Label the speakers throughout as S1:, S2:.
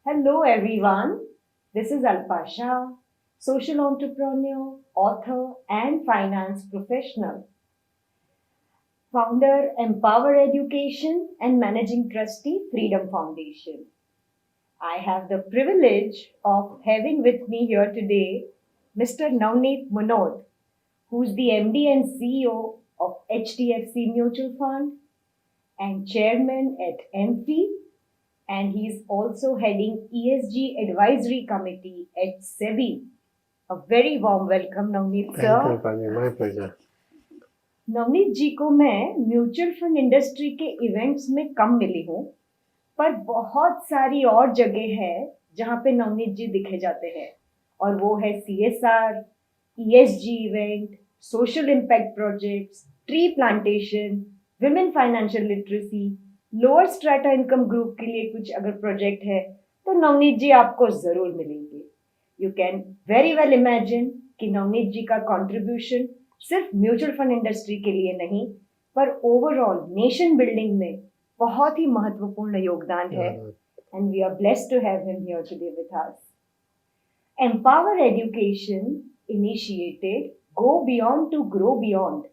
S1: Hello, everyone. This is Alpa Shah, social entrepreneur, author, and finance professional, founder, Empower Education, and managing trustee, Freedom Foundation. I have the privilege of having with me here today Mr. Navneet Munod, who's the MD and CEO of HDFC Mutual Fund and chairman at MP, and he's also heading ESG Advisory Committee at SEBI. A very warm welcome, Navneet
S2: Thank you,
S1: sir.
S2: Pani. My pleasure.
S1: Navneet जी को मैं mutual fund industry के events में कम मिली हूँ, पर बहुत सारी और जगह है जहाँ पे नवनीत जी दिखे जाते हैं, और वो है CSR, ESG event, social impact projects, tree plantation, women financial literacy, lower strata income group के लिए कुछ अगर प्रोजेक्ट है तो नवनीत जी आपको जरूर मिलेंगे. You can very well imagine कि नवनीत जी का कंट्रीब्यूशन सिर्फ म्यूचुअल फंड इंडस्ट्री के लिए नहीं, पर ओवरऑल नेशन बिल्डिंग में बहुत ही महत्वपूर्ण योगदान है. And we are blessed to have him here today with us. Empower education initiated Go Beyond to Grow Beyond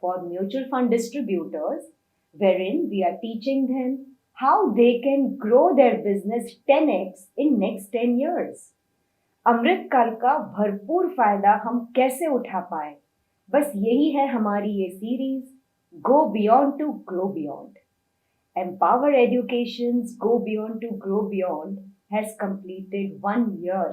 S1: for mutual fund distributors, wherein we are teaching them how they can grow their business 10x in next 10 years. अमृत काल का भरपूर फायदा हम कैसे उठा पाए, बस यही है हमारी ये series go beyond to grow beyond. Empower Education's Go Beyond to Grow Beyond has completed 1 year,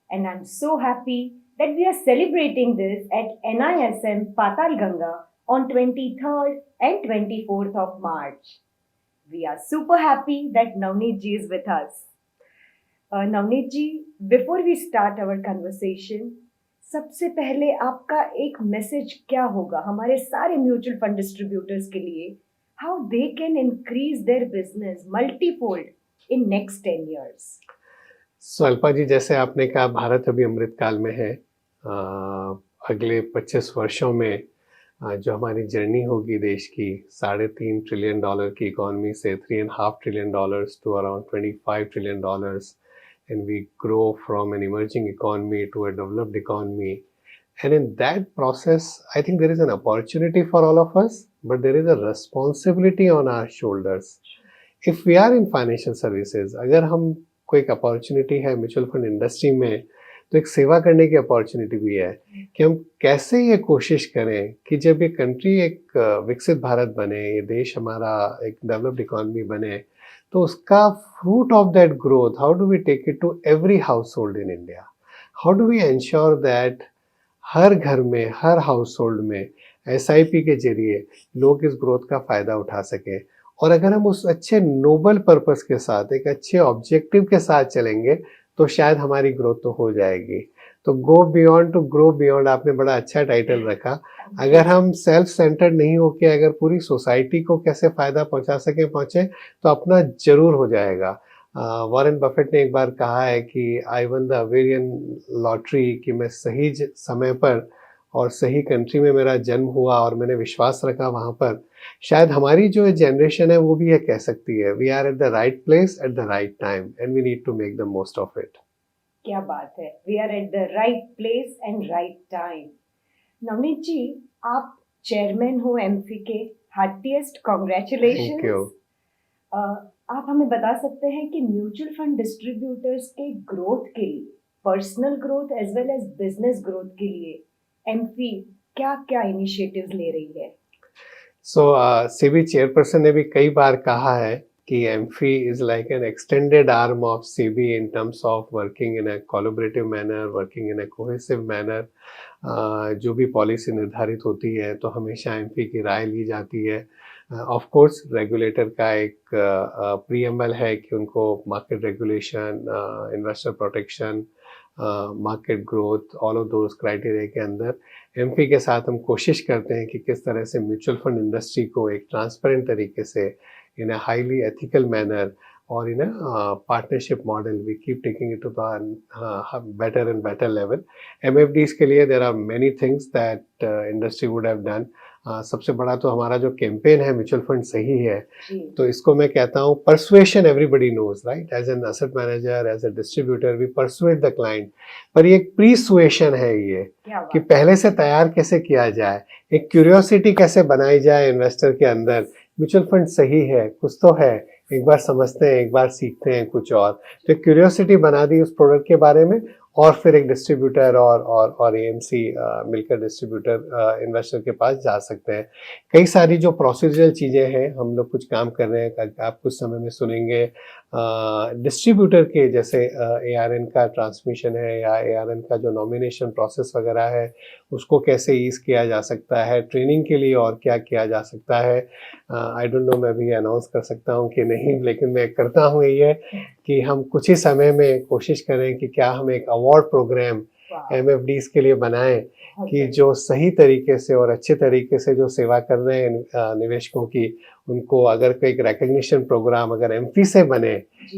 S1: and I'm so happy that we are celebrating this at NISM Patal Ganga on 23rd and 24th of March. We are super happy that Navneet ji is with us. Navneet ji, before we start our conversation, सबसे पहले आपका एक message क्या होगा हमारे सारे mutual fund distributors के लिए, how they can increase their business multifold in next 10 years?
S2: So, Alpa जी, जैसे आपने कहा भारत अभी अमृत काल में है. अगले 25 वर्षों में जो हमारी जर्नी होगी देश की $3.5 ट्रिलियन की इकोनॉमी से $3.5 trillion to around $25 trillion, and we grow from an emerging economy to a developed economy. And in that process, I think there is an opportunity for all of us, but there is a responsibility on our shoulders. If we are in financial services, अगर हम कोई एक opportunity है mutual fund industry में, तो एक सेवा करने की अपॉर्चुनिटी भी है कि हम कैसे ये कोशिश करें कि जब ये कंट्री एक विकसित भारत बने, ये देश हमारा एक डेवलप्ड इकोनॉमी बने, तो उसका fruit of that growth, how do we take it to every household in India. How do we ensure that हर घर में, हर हाउस होल्ड में SIP के जरिए लोग इस ग्रोथ का फ़ायदा उठा सकें. और अगर हम उस अच्छे नोबल पर्पस के साथ, एक अच्छे ऑब्जेक्टिव के साथ चलेंगे, तो शायद हमारी ग्रोथ तो हो जाएगी. तो go beyond to grow beyond आपने बड़ा अच्छा टाइटल रखा. अगर हम सेल्फ सेंटर्ड नहीं होके अगर पूरी सोसाइटी को कैसे फ़ायदा पहुंचा सके पहुंचे, तो अपना जरूर हो जाएगा. वॉरेन बफेट ने एक बार कहा है कि आई वन द अवेरियन लॉटरी, कि मैं सही समय पर और सही कंट्री में मेरा जन्म हुआ और मैंने विश्वास रखा वहाँ पर. शायद हमारी जो जनरेशन है वो भी ये कह सकती है, we are at the right place at the right time and we need to make the most of it.
S1: क्या बात है, we are at the right place and right time. Navneet ji, आप चेयरमैन हो एमफी के, हार्टिएस्ट कॉन्ग्रेचुलेशन.
S2: Thank you.
S1: आप हमें बता सकते हैं कि म्यूचुअल फंड डिस्ट्रीब्यूटर्स के ग्रोथ के लिए, personal growth as well as business growth के लिए एमफी क्या क्या इनिशिएटिव्स ले रही है?
S2: सो सेबी चेयरपर्सन ने भी कई बार कहा है कि AMFI is like an extended arm of SEBI in terms of working in a collaborative manner, working in a cohesive manner. जो भी पॉलिसी निर्धारित होती है तो हमेशा एमफी की राय ली जाती है. ऑफ कोर्स रेगुलेटर का एक प्रीएम्बल है कि उनको market regulation, investor protection, market growth, all of those criteria के अंदर एमपी के साथ हम कोशिश करते हैं कि किस तरह से म्यूचुअल फंड इंडस्ट्री को एक ट्रांसपेरेंट तरीके से, in a highly ethical manner और in a partnership model, we keep taking it to the better and better level. MFDs के लिए there are many things that industry would have done. सबसे बड़ा तो हमारा जो कैंपेन है म्यूचुअल फंड सही है,
S1: जी
S2: तो इसको मैं कहता हूँ persuasion everybody knows, right? As an asset manager, as a distributor, we persuade the client. पर ये एक प्रीसुएशन है ये,
S1: क्या
S2: कि
S1: बात
S2: पहले से तैयार कैसे किया जाए, एक क्यूरियोसिटी कैसे बनाई जाए इन्वेस्टर के अंदर। म्यूचुअल फंड सही है, कुछ तो है, एक बार समझते हैं, एक बार सीखते हैं कुछ और। तो क्यूरियोसिटी बना दी उस प्रोडक्ट के बारे में, और फिर एक डिस्ट्रीब्यूटर और एएमसी मिलकर डिस्ट्रीब्यूटर इन्वेस्टर के पास जा सकते हैं। कई सारी जो प्रोसीजरल चीज़ें हैं, हम लोग कुछ काम कर रहे हैं, आप कुछ समय में सुनेंगे। डिस्ट्रीब्यूटर के जैसे एआरएन का ट्रांसमिशन है, या एआरएन का जो नॉमिनेशन प्रोसेस वगैरह है, उसको कैसे ईज किया जा सकता है, ट्रेनिंग के लिए और क्या किया जा सकता है। आई डोंट नो मैं भी अनाउंस कर सकता हूँ कि नहीं, लेकिन मैं करता हूँ ये कि हम कुछ ही समय में कोशिश करें कि क्या हम एक अवार्ड प्रोग्राम एमएफडीज के लिए बनाएं, कि जो सही तरीके से और अच्छे तरीके से जो सेवा कर रहे हैं निवेशकों की, उनको अगर कोई एक रिकग्निशन प्रोग्राम अगर एमपी से बने,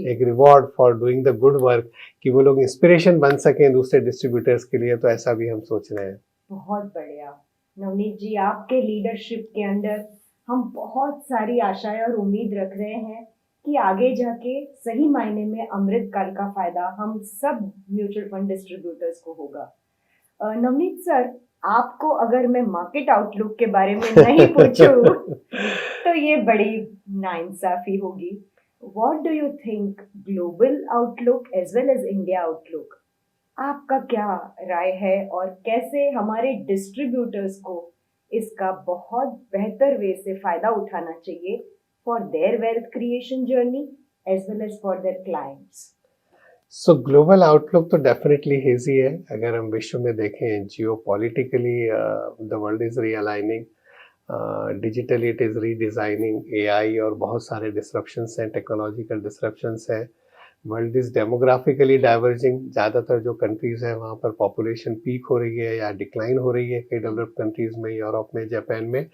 S2: एक reward for doing the good work, कि वो लोग इंस्पिरेशन बन सकें दूसरे डिस्ट्रीब्यूटर्स के लिए, तो ऐसा भी हम सोच रहे हैं।
S1: बहुत बढ़िया नवनीत जी, आपके लीडरशिप के अंडर हम बहुत सारी आशाएं और उम्मीद रख रहे हैं कि आगे जाके सही मायने में अमृत काल का फायदा हम सब म्यूचुअल फंड डिस्ट्रीब्यूटर्स को होगा। नवनीत सर, आपको अगर मैं मार्केट आउटलुक के बारे में नहीं पूछूं तो ये बड़ी नाइंसाफी होगी। What do you think global outlook as well as India outlook? आपका क्या राय है, और कैसे हमारे डिस्ट्रीब्यूटर्स को इसका बहुत बेहतर वे से फायदा उठाना चाहिए for their wealth creation journey as well as for their clients?
S2: So global outlook तो डेफिनेटली हेजी है। अगर हम विश्व में देखें, geopolitically the world is realigning, digitally it is redesigning, AI और बहुत सारे डिसरप्शंस हैं, टेक्नोलॉजिकल डिसरप्शंस हैं। वर्ल्ड इज़ डेमोग्राफिकली डाइवर्जिंग, ज़्यादातर जो कंट्रीज़ हैं वहाँ पर पॉपुलेशन पीक हो रही है या डिक्लाइन हो रही है, कई डेवलप्ड कंट्रीज़ में, यूरोप में, जापान में।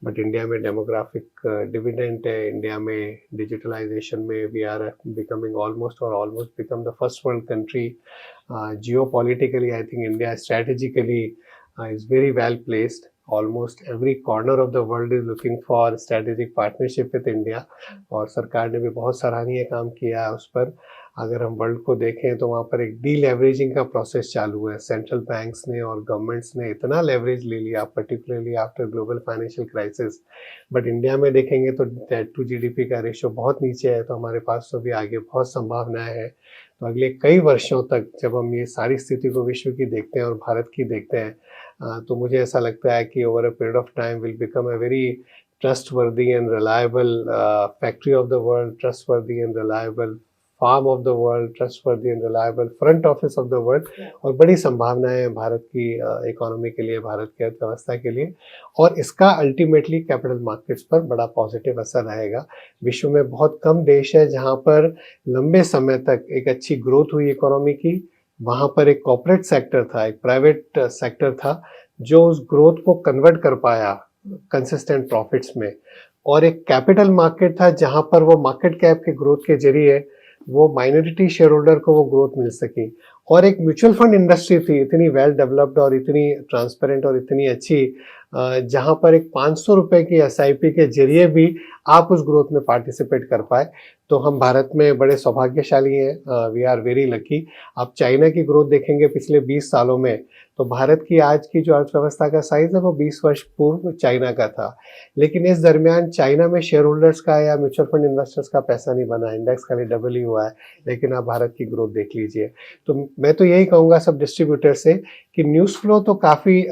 S2: बट इंडिया में डेमोग्राफिक डिविडेंड है, इंडिया में डिजिटलाइजेशन में we are becoming almost become the first world country. Geopolitically I think India strategically is very well placed. Almost every corner of the world is looking for strategic partnership with India, और सरकार ने भी बहुत सराहनीय काम किया है उस पर। अगर हम वर्ल्ड को देखें तो वहाँ पर एक डी लेवरेजिंग का प्रोसेस चालू है। सेंट्रल बैंक्स ने और गवर्नमेंट्स ने इतना लेवरेज ले लिया, particularly after global financial crisis. But India में देखेंगे तो डेट टू जीडीपी का रेशो बहुत नीचे है, तो हमारे पास तो भी आगे बहुत संभावनाएं हैं। तो अगले कई वर्षों तक जब हम ये सारी स्थिति को विश्व की देखते हैं और भारत की देखते हैं, तो मुझे ऐसा लगता है कि over a period of time will become a very trustworthy and reliable factory of the world, trustworthy and reliable farm of the world, trustworthy and reliable front office of the world। और बड़ी संभावनाएं हैं भारत की economy के लिए, भारत की अर्थव्यवस्था के लिए, और इसका अल्टीमेटली कैपिटल मार्केट्स पर बड़ा पॉजिटिव असर रहेगा। विश्व में बहुत कम देश है जहां पर लंबे समय तक एक अच्छी ग्रोथ हुई इकोनॉमी की। वहाँ पर एक कॉर्पोरेट सेक्टर था, एक प्राइवेट सेक्टर था, जो उस ग्रोथ को कन्वर्ट कर पाया कंसिस्टेंट प्रॉफिट्स में, और एक कैपिटल मार्केट था जहाँ पर वो मार्केट कैप के ग्रोथ के जरिए वो माइनॉरिटी शेयर होल्डर को वो ग्रोथ मिल सकी। और एक म्यूचुअल फंड इंडस्ट्री थी इतनी वेल डेवलप्ड और इतनी ट्रांसपेरेंट और इतनी अच्छी, जहाँ पर एक 500 रुपए की एसआईपी के जरिए भी आप उस ग्रोथ में पार्टिसिपेट कर पाए। तो हम भारत में बड़े सौभाग्यशाली हैं, वी आर वेरी लकी। आप चाइना की ग्रोथ देखेंगे पिछले 20 सालों में, तो भारत की आज की जो अर्थव्यवस्था का साइज है वो 20 वर्ष पूर्व चाइना का था। लेकिन इस दरमियान चाइना में शेयर होल्डर्स का या म्यूचुअल फंड इन्वेस्टर्स का पैसा नहीं बना, इंडेक्स खाली डबल ही हुआ है। लेकिन आप भारत की ग्रोथ देख लीजिए। तो मैं तो यही कहूँगा सब डिस्ट्रीब्यूटर से कि न्यूज़ फ्लो तो काफ़ी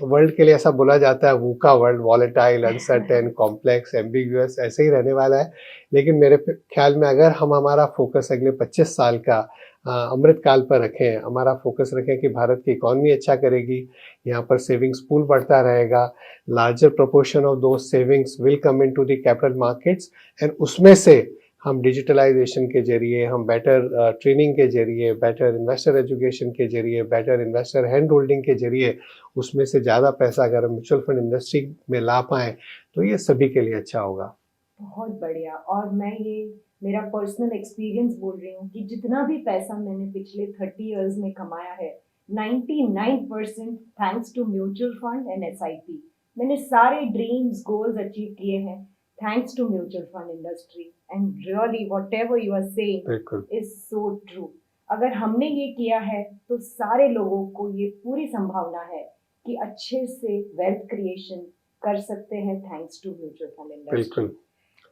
S2: वर्ल्ड के लिए ऐसा बोला जाता है, VUCA world, volatile, uncertain, complex, ambiguous, ऐसे ही रहने वाला है। लेकिन मेरे ख्याल में अगर हम हमारा फोकस अगले 25 साल का अमृत काल पर रखें, हमारा फोकस रखें कि भारत की इकॉनमी अच्छा करेगी, यहाँ पर सेविंग्स पूल बढ़ता रहेगा, लार्जर प्रोपोर्शन ऑफ दो savings will come into the capital markets, and उसमें से हम डिजिटलाइजेशन के जरिए, हम बेटर ट्रेनिंग के जरिए, बेटर इन्वेस्टर एजुकेशन के जरिए, बेटर इन्वेस्टर हैंड होल्डिंग के जरिए, उसमें से ज़्यादा पैसा अगर हम म्यूचुअल फंड इंडस्ट्री में ला पाएँ तो ये सभी के लिए अच्छा होगा।
S1: बहुत बढ़िया। और मैं ये मेरा पर्सनल एक्सपीरियंस बोल रही हूँ कि जितना भी पैसा मैंने पिछले 30 इयर्स में कमाया है, 99% thanks to mutual fund and SIP. मैंने सारे ड्रीम्स गोल्स अचीव किए हैं thanks to mutual fund industry and really whatever you are saying
S2: बिल्कुल
S1: इज सो ट्रू। अगर हमने ये किया है तो सारे लोगों को ये पूरी संभावना है कि अच्छे से वेल्थ क्रिएशन कर सकते हैं thanks to mutual fund industry.
S2: बिल्कुल।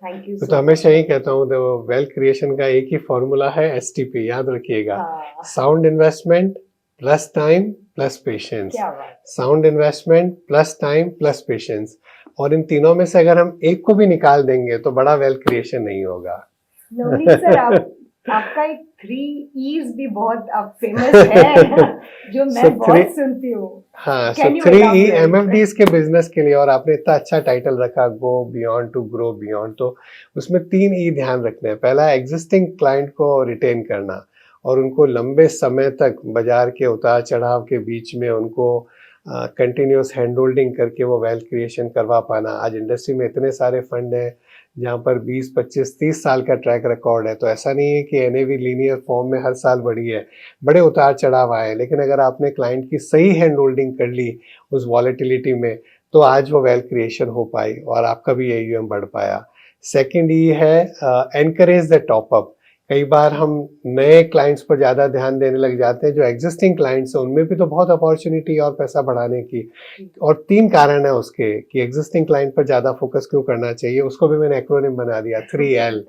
S1: थैंक यू
S2: तो
S1: सो
S2: हमेशा यही
S1: मच।
S2: कहता हूँ, वेल्थ क्रिएशन का एक ही फॉर्मूला है, एसटीपी, याद रखिएगा।
S1: हाँ,
S2: sound investment plus time plus patience.
S1: क्या बात।
S2: Sound investment plus time plus patience, और इन तीनों में से अगर हम एक को भी निकाल देंगे तो बड़ा वेल्थ क्रिएशन नहीं होगा।
S1: नवनीत सर, आपका एक 3 E's भी बहुत फेमस है जो मैं
S2: So
S1: बहुत सुनती हूँ।
S2: हाँ, so
S1: Can you
S2: 3E
S1: elaborate?
S2: MFDs के बिजनेस के लिए, और आपने इतना अच्छा टाइटल रखा, go beyond to grow beyond, तो उसमें 3E ध्यान रखने हैं। पहला, एग्जिस्टिंग क्लाइंट को रिटेन करना और उनको लंबे समय तक बाजार के उतार चढ़ाव के बीच में उनको कंटिन्यूस हैंड होल्डिंग करके वो वेल्थ क्रिएशन करवा पाना। आज इंडस्ट्री में इतने सारे फंड हैं जहाँ पर 20, 25, 30 साल का ट्रैक रिकॉर्ड है, तो ऐसा नहीं है कि एनएवी लीनियर फॉर्म में हर साल बढ़ी है, बड़े उतार चढ़ाव आए, लेकिन अगर आपने क्लाइंट की सही हैंड होल्डिंग कर ली उस वॉलेटिलिटी में, तो आज वो वेल्थ क्रिएशन हो पाई और आपका भी AUM बढ़ पाया। सेकंड ये है एनकरेज द टॉप अप। कई बार हम नए क्लाइंट्स पर ज़्यादा ध्यान देने लग जाते हैं, जो एग्जिस्टिंग क्लाइंट्स हैं उनमें भी तो बहुत अपॉर्चुनिटी और पैसा बढ़ाने की, और 3 कारण है उसके कि एग्जिस्टिंग क्लाइंट पर ज़्यादा फोकस क्यों करना चाहिए, उसको भी मैंने एक्रोनिम बना दिया, 3L।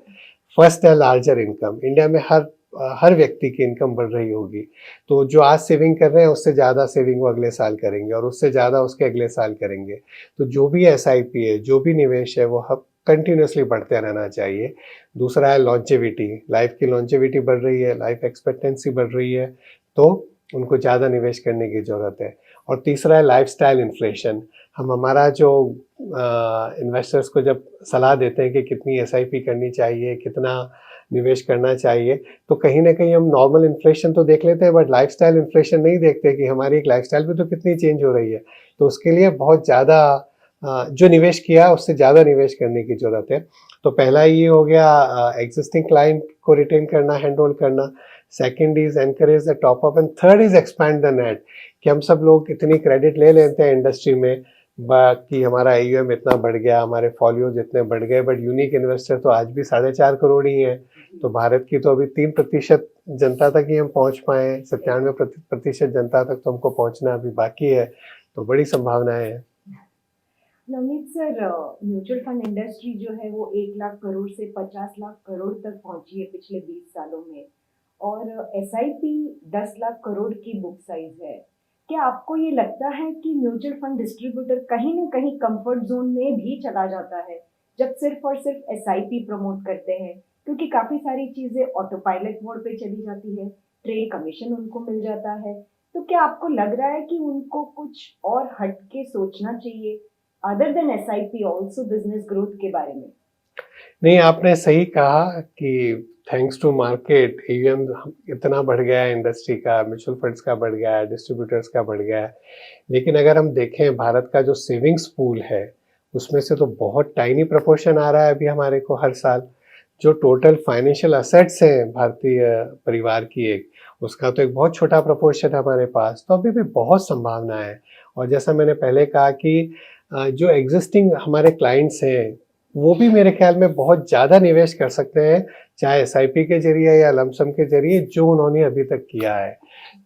S2: फर्स्ट है लार्जर इनकम। इंडिया में हर व्यक्ति की इनकम बढ़ रही होगी, तो जो आज सेविंग कर रहे हैं उससे ज़्यादा सेविंग वो अगले साल करेंगे और उससे ज़्यादा उसके अगले साल करेंगे। तो जो भी SIP है, जो भी निवेश है, वो कंटिन्यूसली बढ़ते रहना चाहिए। दूसरा है लॉन्जेविटी, लाइफ की लॉन्जेविटी बढ़ रही है, लाइफ एक्सपेक्टेंसी बढ़ रही है, तो उनको ज़्यादा निवेश करने की ज़रूरत है। और तीसरा है लाइफस्टाइल इन्फ्लेशन। हम हमारा जो इन्वेस्टर्स को जब सलाह देते हैं कि कितनी SIP करनी चाहिए, कितना निवेश करना चाहिए, तो कहीं ना कहीं हम नॉर्मल इन्फ्लेशन तो देख लेते हैं, बट लाइफस्टाइल इन्फ्लेशन नहीं देखते कि हमारी एक लाइफस्टाइल भी तो कितनी चेंज हो रही है। तो उसके लिए बहुत ज़्यादा जो निवेश किया उससे ज़्यादा निवेश करने की ज़रूरत है। तो पहला ये हो गया एग्जिस्टिंग क्लाइंट को रिटेन करना, हैंड होल्ड करना। Second is encourage the top up, and third is expand the net. कि हम सब लोग इतनी क्रेडिट ले लेते हैं इंडस्ट्री में कि हमारा AUM इतना बढ़ गया, हमारे फॉलियोज इतने बढ़ गए, बट यूनिक इन्वेस्टर तो आज भी 4.5 करोड़ ही हैं। तो भारत की तो अभी 3% जनता तक ही हम पहुंच पाए, 97% जनता तक तो हमको पहुंचना अभी बाकी है, तो बड़ी संभावनाएं हैं।
S1: Navneet sir, mutual fund industry जो है वो 1 लाख करोड़ से 50 लाख करोड़ तक पहुंची है पिछले 20 सालों में, और SIP 10 लाख करोड़ की बुक साइज है। क्या आपको ये लगता है कि म्यूचुअल फंड डिस्ट्रीब्यूटर कहीं ना कहीं कंफर्ट जोन में भी चला जाता है जब सिर्फ और सिर्फ SIP प्रमोट करते हैं, क्योंकि काफी सारी चीजें ऑटो पायलट मोड पे चली जाती है, ट्रेड कमीशन उनको मिल जाता है। तो क्या आपको लग रहा है कि उनको कुछ और हटके सोचना चाहिए other than SIP also business growth के बारे में?
S2: नहीं, आपने सही कहा कि थैंक्स टू मार्केट AUM इतना बढ़ गया है, इंडस्ट्री का, म्यूचुअल फंड्स का बढ़ गया है, डिस्ट्रीब्यूटर्स का बढ़ गया है, लेकिन अगर हम देखें भारत का जो सेविंग्स पूल है उसमें से तो बहुत टाइनी प्रोपोर्शन आ रहा है अभी हमारे को हर साल। जो टोटल फाइनेंशियल असेट्स हैं भारतीय परिवार की, एक उसका तो एक बहुत छोटा प्रोपोर्शन है हमारे पास, तो अभी भी बहुत संभावना है। और जैसा मैंने पहले कहा कि जो एग्जिस्टिंग हमारे क्लाइंट्स हैं वो भी मेरे ख्याल में बहुत ज़्यादा निवेश कर सकते हैं, चाहे SIP के जरिए या लमसम के जरिए, जो उन्होंने अभी तक किया है।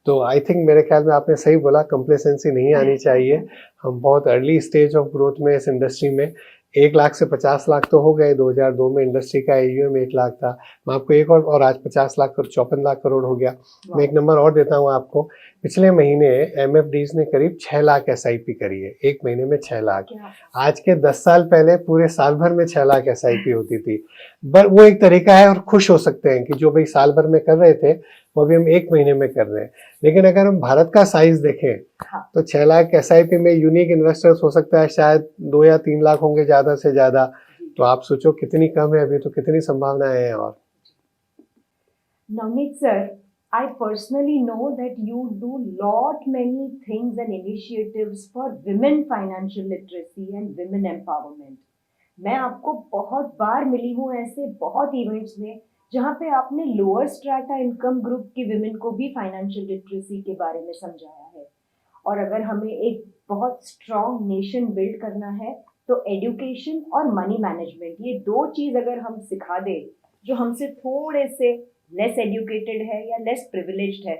S2: तो आई थिंक मेरे ख्याल में आपने सही बोला, कंप्लेसेंसी नहीं आनी चाहिए। हम बहुत अर्ली स्टेज ऑफ ग्रोथ में इस इंडस्ट्री में, 1 लाख से 50 लाख तो हो गए, 2002 में इंडस्ट्री का AUM 1 लाख था। मैं आपको एक और आज 50 लाख 54 लाख करोड़ हो गया। मैं एक नंबर और देता हूँ आपको, पिछले महीने MFDs ने करीब 6 लाख SIP करी है, एक महीने में 6 लाख। आज के 10 साल पहले पूरे साल भर में 6 लाख SIP होती थी। पर वो एक तरीका है, और खुश हो सकते हैं कि जो भाई साल भर में कर रहे थे वो अभी हम एक महीने में कर रहे हैं। लेकिन अगर हम भारत का साइज देखें,
S1: हाँ,
S2: तो 6 लाख SIP में यूनिक इन्वेस्टर्स हो सकता है शायद 2 या 3 लाख होंगे ज़्यादा से ज़्यादा। तो आप सोचो कितनी कम है अभी, तो कितनी संभावनाएं हैं। और
S1: Navneet sir, I personally know that you do lot many things and initiatives for women financial literacy and women empowerment. मैं आपको बहुत बार मिली हूँ ऐसे बहुत इवेंट्स में जहाँ पे आपने लोअर स्ट्रैटा इनकम ग्रुप की विमेन को भी फाइनेंशियल लिटरेसी के बारे में समझाया है। और अगर हमें एक बहुत स्ट्रॉन्ग नेशन बिल्ड करना है तो एजुकेशन और मनी मैनेजमेंट, ये दो चीज अगर हम सिखा दें जो हमसे थोड़े से लेस एजुकेटेड है या लेस प्रिविलेज्ड है,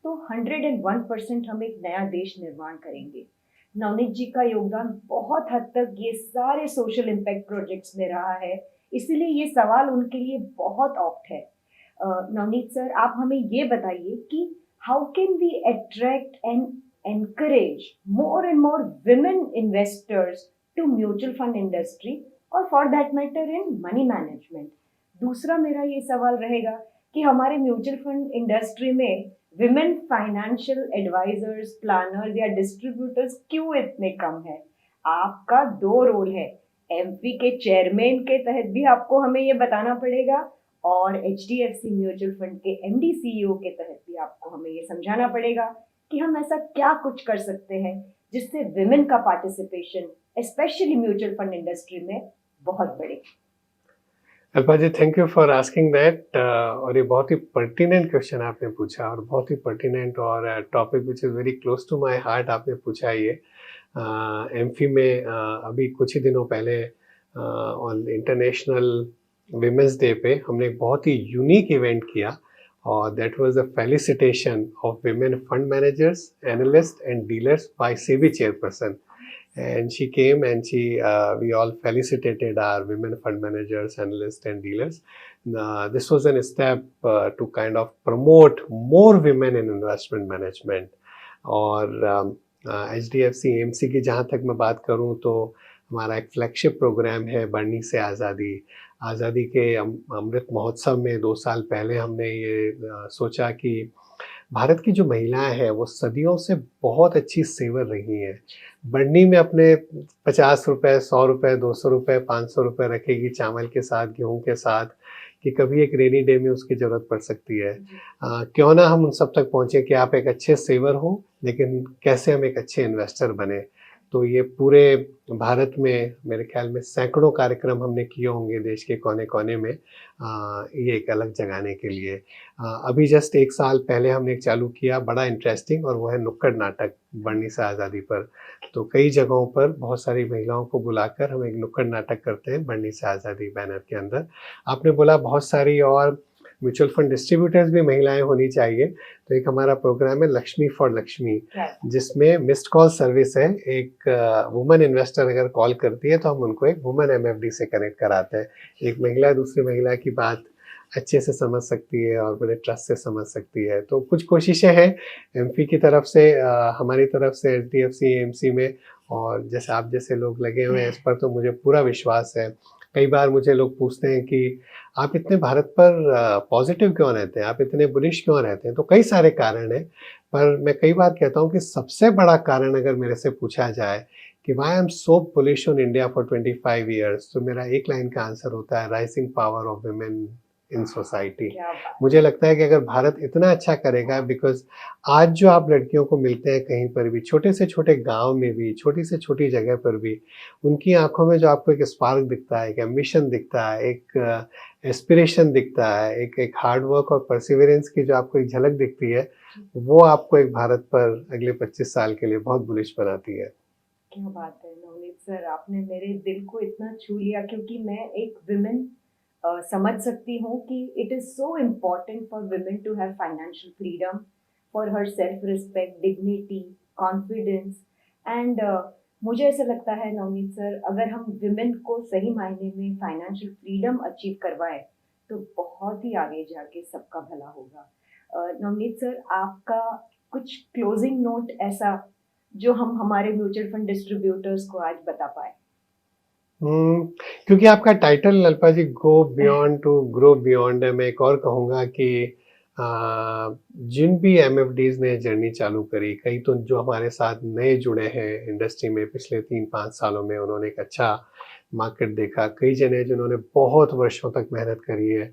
S1: तो 101% हम एक नया देश निर्माण करेंगे। नवनीत जी का योगदान बहुत हद तक ये सारे सोशल इम्पैक्ट प्रोजेक्ट्स में रहा है, इसीलिए ये सवाल उनके लिए बहुत ऑप्ट है। नवनीत सर, आप हमें ये बताइए कि how can we attract and encourage more and more women investors to mutual fund industry और for that matter in money management। दूसरा मेरा ये सवाल रहेगा कि हमारे म्यूचुअल फंड इंडस्ट्री में विमेन फाइनेंशियल एडवाइजर्स, प्लानर्स या डिस्ट्रीब्यूटर्स क्यों इतने कम है? आपका दो रोल है, एमपी के चेयरमैन के तहत भी आपको हमें ये बताना पड़ेगा और एचडीएफसी म्यूचुअल फंड के एमडी सीईओ के तहत भी आपको हमें ये समझाना पड़ेगा कि हम ऐसा क्या कुछ कर सकते हैं जिससे विमेन का participation specially mutual fund industry में बहुत बढ़े।
S2: Alpa ji, thank you for asking that. और ये बहुत ही पर्टिनेंट क्वेश्चन आपने पूछा और बहुत ही पर्टिनेंट और topic which is very close to my heart आपने पूछा। ये एमफी में अभी कुछ ही दिनों पहले ऑन इंटरनेशनल विमेंस डे पे हमने एक बहुत ही यूनिक इवेंट किया और that was the felicitation of women fund managers, analyst and dealers by SEBI chairperson. And she came and we all felicitated our women fund managers, analysts and dealers. This was a step to kind of promote more women in investment management. और HDFC AMC की जहाँ तक मैं बात करूँ तो हमारा एक फ्लैगशिप प्रोग्राम है बढ़नी से आज़ादी। आज़ादी के अमृत महोत्सव में 2 साल पहले हमने ये सोचा कि भारत की जो महिलाएं हैं वो सदियों से बहुत अच्छी सेवर रही हैं। बढ़नी में अपने 50 रुपये, 100 रुपये, 200 रुपये, 500 रुपये रखेगी चावल के साथ, गेहूं के साथ, कि कभी एक रेनी डे में उसकी ज़रूरत पड़ सकती है। क्यों ना हम उन सब तक पहुँचे कि आप एक अच्छे सेवर हो, लेकिन कैसे हम एक अच्छे इन्वेस्टर बने। तो ये पूरे भारत में मेरे ख्याल में सैकड़ों कार्यक्रम हमने किए होंगे देश के कोने कोने में ये एक अलग जगाने के लिए। अभी जस्ट 1 साल पहले हमने एक चालू किया बड़ा इंटरेस्टिंग, और वो है नुक्कड़ नाटक बढ़नी से आज़ादी पर। तो कई जगहों पर बहुत सारी महिलाओं को बुलाकर हम एक नुक्कड़ नाटक करते हैं बढ़नी से आज़ादी बैनर के अंदर। आपने बोला बहुत सारी और म्यूचुअल फंड डिस्ट्रीब्यूटर्स भी महिलाएं होनी चाहिए, तो एक हमारा प्रोग्राम है लक्ष्मी फॉर लक्ष्मी, जिसमें मिस्ड कॉल सर्विस है। एक वुमन इन्वेस्टर अगर कॉल करती है तो हम उनको एक वुमन एमएफडी से कनेक्ट कराते हैं। एक महिला दूसरी महिला की बात अच्छे से समझ सकती है और बड़े ट्रस्ट से समझ सकती है। तो कुछ कोशिशें हैं एमपी की तरफ से, हमारी तरफ से एचडीएफसी एएमसी में, और जैसे आप जैसे लोग लगे हुए हैं इस पर तो मुझे पूरा विश्वास है। कई बार मुझे लोग पूछते हैं कि आप इतने भारत पर पॉजिटिव क्यों रहते हैं, आप इतने बुलिश क्यों रहते हैं? तो कई सारे कारण हैं, पर मैं कई बार कहता हूँ कि सबसे बड़ा कारण अगर मेरे से पूछा जाए कि why I am so bullish on India for 25 years, तो मेरा एक लाइन का आंसर होता है rising power of women in society. मुझे लगता है कि अगर भारत इतना अच्छा करेगा, बिकॉज आज जो आप लड़कियों को मिलते हैं कहीं पर भी, छोटे से छोटे गांव में भी, छोटी से छोटी जगह पर भी, उनकी आंखों में जो आपको एक स्पार्क दिखता है, एक एम्बिशन दिखता है, एक एस्पिरेशन दिखता है, एक हार्डवर्क और परसिवरेंस की जो आपको एक झलक दिखती है, वो आपको एक भारत पर अगले 25 साल के लिए बहुत बुलिश बनाती है।
S1: क्या बात है नवनीत सर, आपने मेरे दिल को इतना छू लिया, क्योंकि मैं एक विमेन समझ सकती हूँ कि it is so important for women to have financial freedom, for her self respect, dignity, confidence and मुझे ऐसा लगता है नवनीत सर, अगर हम विमेन को सही मायने में फाइनेंशियल फ्रीडम अचीव करवाएं तो बहुत ही आगे जाके सबका भला होगा। नवनीत सर, आपका कुछ क्लोजिंग नोट ऐसा जो हम हमारे म्यूचुअल फंड डिस्ट्रीब्यूटर्स को आज बता पाए?
S2: क्योंकि आपका title Alpa ji go beyond to grow beyond है, मैं एक और कहूँगा कि जिन भी एमएफडीज ने जर्नी चालू करी, कई तो जो हमारे साथ नए जुड़े हैं इंडस्ट्री में पिछले 3-5 सालों में, उन्होंने एक अच्छा मार्केट देखा। कई जने जिन्होंने बहुत वर्षों तक मेहनत करी है।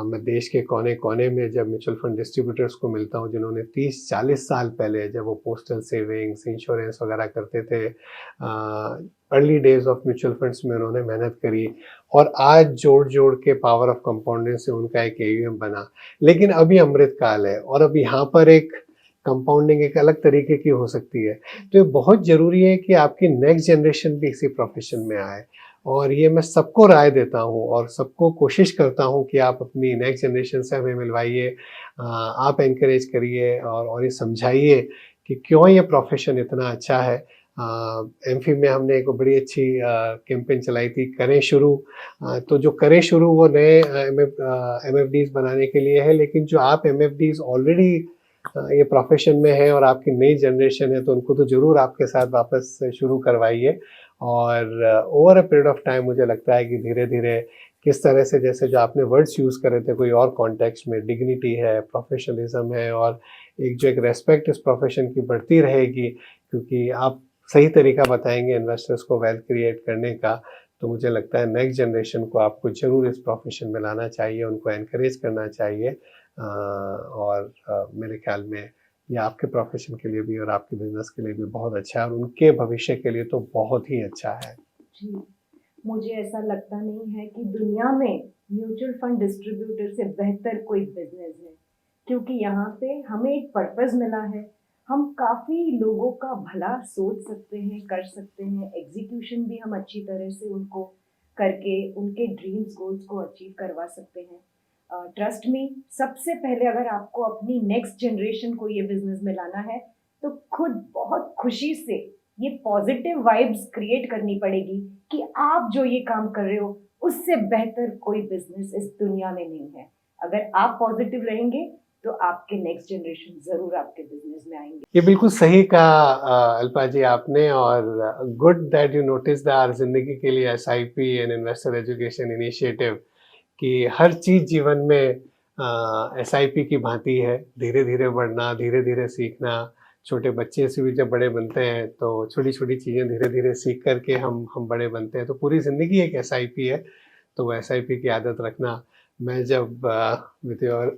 S2: मैं देश के कोने कोने में जब म्यूचुअल फंड डिस्ट्रीब्यूटर्स को मिलता हूँ जिन्होंने 30-40 साल पहले जब वो पोस्टल सेविंग्स, इंश्योरेंस वगैरह करते थे, early days of mutual funds में उन्होंने मेहनत करी, और आज जोड़ जोड़ के पावर ऑफ कंपाउंडिंग से उनका एक एयूएम बना। लेकिन अभी अमृत काल है और अब यहाँ पर एक कंपाउंडिंग एक अलग तरीके की हो सकती है। तो ये बहुत ज़रूरी है कि आपकी नेक्स्ट जनरेशन भी इसी प्रोफेशन में आए, और ये मैं सबको राय देता हूँ और सबको कोशिश करता हूँ कि आप अपनी नेक्स्ट जनरेशन से हमें मिलवाइए, आप एनकरेज करिए और ये समझाइए कि क्यों ये प्रोफेशन इतना अच्छा है। एमफी में हमने एक बड़ी अच्छी कैंपेन चलाई थी, करें शुरू। तो जो करें शुरू वो नए एमएफडीज बनाने के लिए है, लेकिन जो आप एमएफडीज ऑलरेडी ये प्रोफेशन में है और आपकी नई जनरेशन है, तो उनको तो ज़रूर आपके साथ वापस शुरू करवाइए। और over a period of time मुझे लगता है कि धीरे धीरे किस तरह से, जैसे जो आपने वर्ड्स यूज़ करे थे कोई और कॉन्टेक्स्ट में, डिग्निटी है, प्रोफेशनलिज्म है, और एक जो एक रेस्पेक्ट इस प्रोफेशन की बढ़ती रहेगी, क्योंकि आप सही तरीका बताएंगे इन्वेस्टर्स को वेल्थ क्रिएट करने का। तो मुझे लगता है नेक्स्ट जनरेशन को आपको ज़रूर इस प्रोफेशन में लाना चाहिए, उनको एनकरेज करना चाहिए। और मेरे ख्याल में ये आपके प्रोफेशन के लिए भी और आपके बिजनेस के लिए भी बहुत अच्छा है, और उनके भविष्य के लिए तो बहुत ही अच्छा है।
S1: जी, मुझे ऐसा लगता नहीं है कि दुनिया में म्यूचुअल फंड डिस्ट्रीब्यूटर से बेहतर कोई बिजनेस है, क्योंकि यहाँ पे हमें एक पर्पस मिला है। हम काफ़ी लोगों का भला सोच सकते हैं, कर सकते हैं, एग्जीक्यूशन भी हम अच्छी तरह से उनको करके उनके ड्रीम्स गोल्स को अचीव करवा सकते हैं। ट्रस्ट मी, सबसे पहले अगर आपको अपनी नेक्स्ट जनरेशन को ये बिजनेस में लाना है, तो खुद बहुत खुशी से ये पॉजिटिव वाइब्स क्रिएट करनी पड़ेगी कि आप जो ये काम कर रहे हो उससे बेहतर कोई बिजनेस इस दुनिया में नहीं है। अगर आप पॉजिटिव रहेंगे तो आपके नेक्स्ट जनरेशन जरूर आपके बिजनेस में आएंगे।
S2: ये बिल्कुल सही कहा अल्पा जी आपने, और good that you notice that जिंदगी के लिए SIP and investor education initiative कि हर चीज़ जीवन में एसआईपी की भांति है, धीरे धीरे बढ़ना, धीरे धीरे सीखना। छोटे बच्चे से भी जब बड़े बनते हैं तो छोटी छोटी चीज़ें धीरे धीरे सीख करके हम बड़े बनते हैं, तो पूरी ज़िंदगी एक एसआईपी है। तो वो एसआईपी की आदत रखना। मैं जब विद योर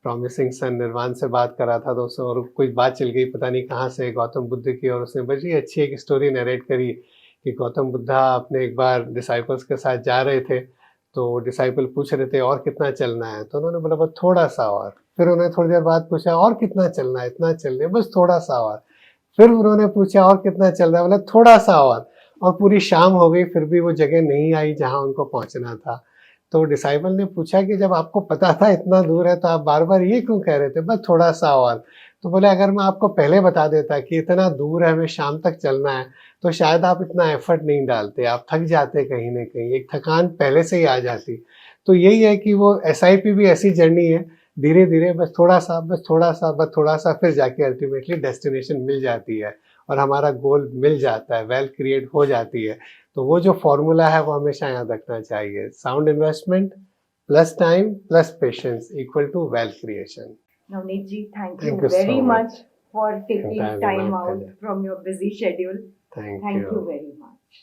S2: प्रॉमिसिंग सन निर्वाण से बात कर रहा था तो उससे और कोई बात चल गई, पता नहीं कहाँ से, गौतम बुद्ध की, और उसने बड़ी अच्छी एक स्टोरी नरेट करी कि गौतम बुद्धा अपने एक बार डिसाइपल्स के साथ जा रहे थे, तो डिसाइपल पूछ रहे थे और कितना चलना है, तो उन्होंने बोला बस थोड़ा सा और। फिर उन्होंने थोड़ी देर बाद पूछा और कितना चलना है, इतना चल रहे बस थोड़ा सा और। फिर उन्होंने पूछा और कितना चल रहा है, बोला थोड़ा सा और पूरी शाम हो गई फिर भी वो जगह नहीं आई जहाँ उनको पहुँचना था। तो डिसाइपल ने पूछा कि जब आपको पता था इतना दूर है तो आप बार बार ये क्यों कह रहे थे बस थोड़ा सा और। तो बोले अगर मैं आपको पहले बता देता कि इतना दूर है, हमें शाम तक चलना है, तो शायद आप इतना एफर्ट नहीं डालते, आप थक जाते कहीं ना कहीं, एक थकान पहले से ही आ जाती। तो यही है कि वो एसआईपी भी ऐसी जर्नी है, धीरे धीरे बस थोड़ा सा, बस थोड़ा सा, बस थोड़ा सा, फिर जाके अल्टीमेटली डेस्टिनेशन मिल जाती है और हमारा गोल मिल जाता है, वेल्थ क्रिएट हो जाती है। तो वो जो फॉर्मूला है वो हमेशा याद रखना चाहिए, sound investment plus time plus patience equal to wealth creation.
S1: Navneet ji, thank
S2: Thank
S1: you
S2: you so
S1: very
S2: much.
S1: much for taking
S2: Entirely my
S1: time out
S2: pleasure.
S1: from your busy schedule.
S2: Thank
S1: Thank
S2: you.
S1: you very much.